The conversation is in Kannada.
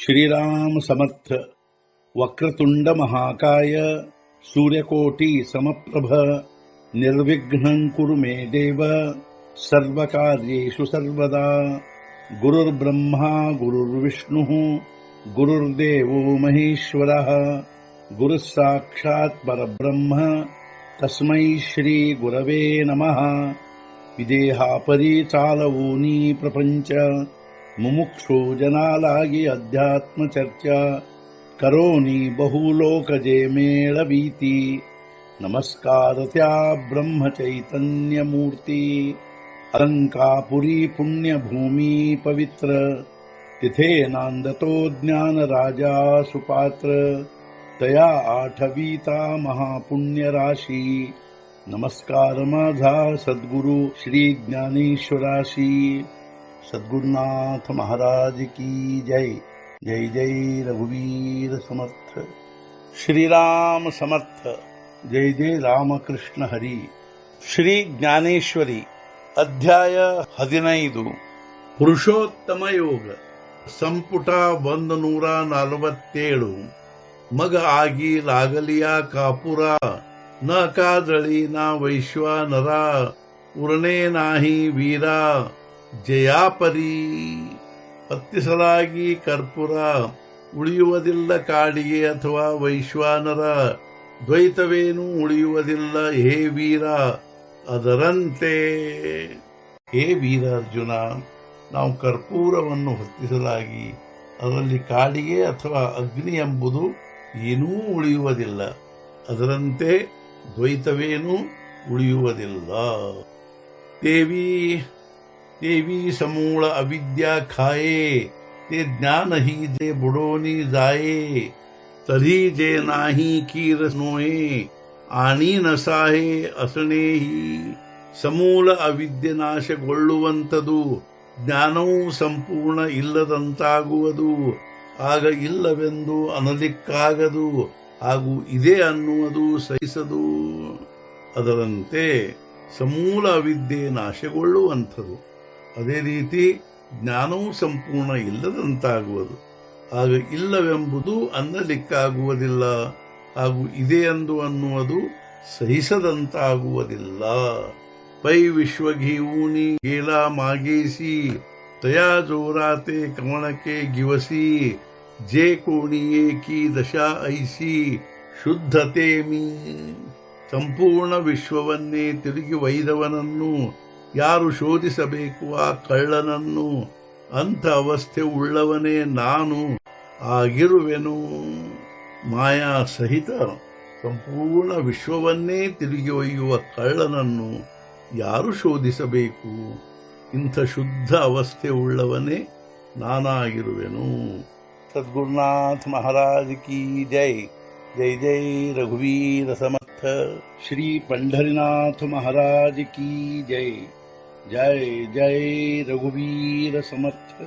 श्रीराम समर्थ. वक्रतुंड महाकाय सूर्यकोटि समप्रभ निर्विघ्नं कुरु मे देव सर्वकार्येषु सर्वदा. गुरुर्ब्रह्मा गुरुर्विष्णुः गुरुर्देवो महेश्वरः गुरुः साक्षात् परब्रह्म तस्मै श्री गुरवे नमः. विदेहापरी चालवूनी प्रपंच मुमुक्षो जनालागी अध्यात्म चर्चा करोनी बहुलोकजे मेळवीती. नमस्कार त्या ब्रह्म चैतन्य मूर्ती. अलंकापुरी पुण्यभूमी पवित्र तिथे नांदतो ज्ञान राजा सुपात्र. तया आठवीता महापुण्य राशी. नमस्कार माझा सद्गुरु श्री ज्ञानेश्वराशी. सद्गुरुनाथ महाराज की जय. जय जय रघुवीर समर्थ. श्रीराम समर्थ. जय जय रामकृष्ण हरी. ಶ್ರೀ ಜ್ಞಾನೇಶ್ವರಿ ಅಧ್ಯಾಯ 15 ಪುರುಷೋತ್ತಮ ಯೋಗ ಸಂಪುಟ 147. ಮಗ ಆಗಿ लागलिया कापुरा न काजळी ना वैश्वानರ ಉರणे नाही वीरा ಜಯಾಪರಿ. ಹತ್ತಿಸಲಾಗಿ ಕರ್ಪೂರ ಉಳಿಯುವುದಿಲ್ಲ ಕಾಡಿಗೆ ಅಥವಾ ವೈಶ್ವಾನರ ದ್ವೈತವೇನೂ ಉಳಿಯುವುದಿಲ್ಲ ಹೇ ವೀರ. ಅದರಂತೆ ಹೇ ವೀರ ಅರ್ಜುನ, ನಾವು ಕರ್ಪೂರವನ್ನು ಹೊತ್ತಿಸಲಾಗಿ ಅದರಲ್ಲಿ ಕಾಡಿಗೆ ಅಥವಾ ಅಗ್ನಿ ಎಂಬುದು ಏನೂ ಉಳಿಯುವುದಿಲ್ಲ. ಅದರಂತೆ ದ್ವೈತವೇನೂ ಉಳಿಯುವುದಿಲ್ಲ. देवी समूळ अविद्या खाये ते ज्ञान ही जे बुडोनी जाये. तरी जे नाही कीर नोहे आणि नसाहे असणेही. ಸಮೂಲ ಅವಿದ್ಯೆ ನಾಶಗೊಳ್ಳುವಂಥದು, ಜ್ಞಾನವು ಸಂಪೂರ್ಣ ಇಲ್ಲದಂತಾಗುವುದು. ಆಗ ಇಲ್ಲವೆಂದು ಅನ್ನಲಿಕ್ಕಾಗದು, ಹಾಗೂ ಇದೆ ಅನ್ನುವುದು ಸಹಿಸದು. ಅದರಂತೆ ಸಮೂಲ ಅವಿದ್ಯೆ ನಾಶಗೊಳ್ಳುವಂಥದ್ದು, ಅದೇ ರೀತಿ ಜ್ಞಾನವೂ ಸಂಪೂರ್ಣ ಇಲ್ಲದಂತಾಗುವುದು. ಆಗ ಇಲ್ಲವೆಂಬುದು ಅನ್ನಲಿಕ್ಕಾಗುವುದಿಲ್ಲ, ಹಾಗೂ ಇದೆ ಎಂದು ಅನ್ನುವುದು ಸಹಿಸದಂತಾಗುವುದಿಲ್ಲ. ಪೈ ವಿಶ್ವಘೀವೂನಿ गेला मागेसी तया जोराते कमळके गिवसी. जे कोणी एकी दशा ऐसी ಶುದ್ಧತೆ ಮೀ. ಸಂಪೂರ್ಣ ವಿಶ್ವವನ್ನೇ ತಿರುಗಿ ಒಯ್ದವನನ್ನು ಯಾರು ಶೋಧಿಸಬೇಕು? ಆ ಕಳ್ಳನನ್ನು. ಅಂಥ ಅವಸ್ಥೆ ಉಳ್ಳವನೇ ನಾನು ಆಗಿರುವೆನು. ಮಾಯಾ ಸಹಿತ ಸಂಪೂರ್ಣ ವಿಶ್ವವನ್ನೇ ತಿರುಗಿ ಒಯ್ಯುವ ಕಳ್ಳನನ್ನು ಯಾರು ಶೋಧಿಸಬೇಕು? ಇಂಥ ಶುದ್ಧ ಅವಸ್ಥೆ ಉಳ್ಳವನೇ ನಾನಾಗಿರುವೆನು. ಸದ್ಗುರುನಾಥ ಮಹಾರಾಜ್ ಕಿ ಜೈ. जय जय रघुवीर समर्थ. श्री पंढरीनाथ महाराज की जय. जय जय रघुवीर समर्थ.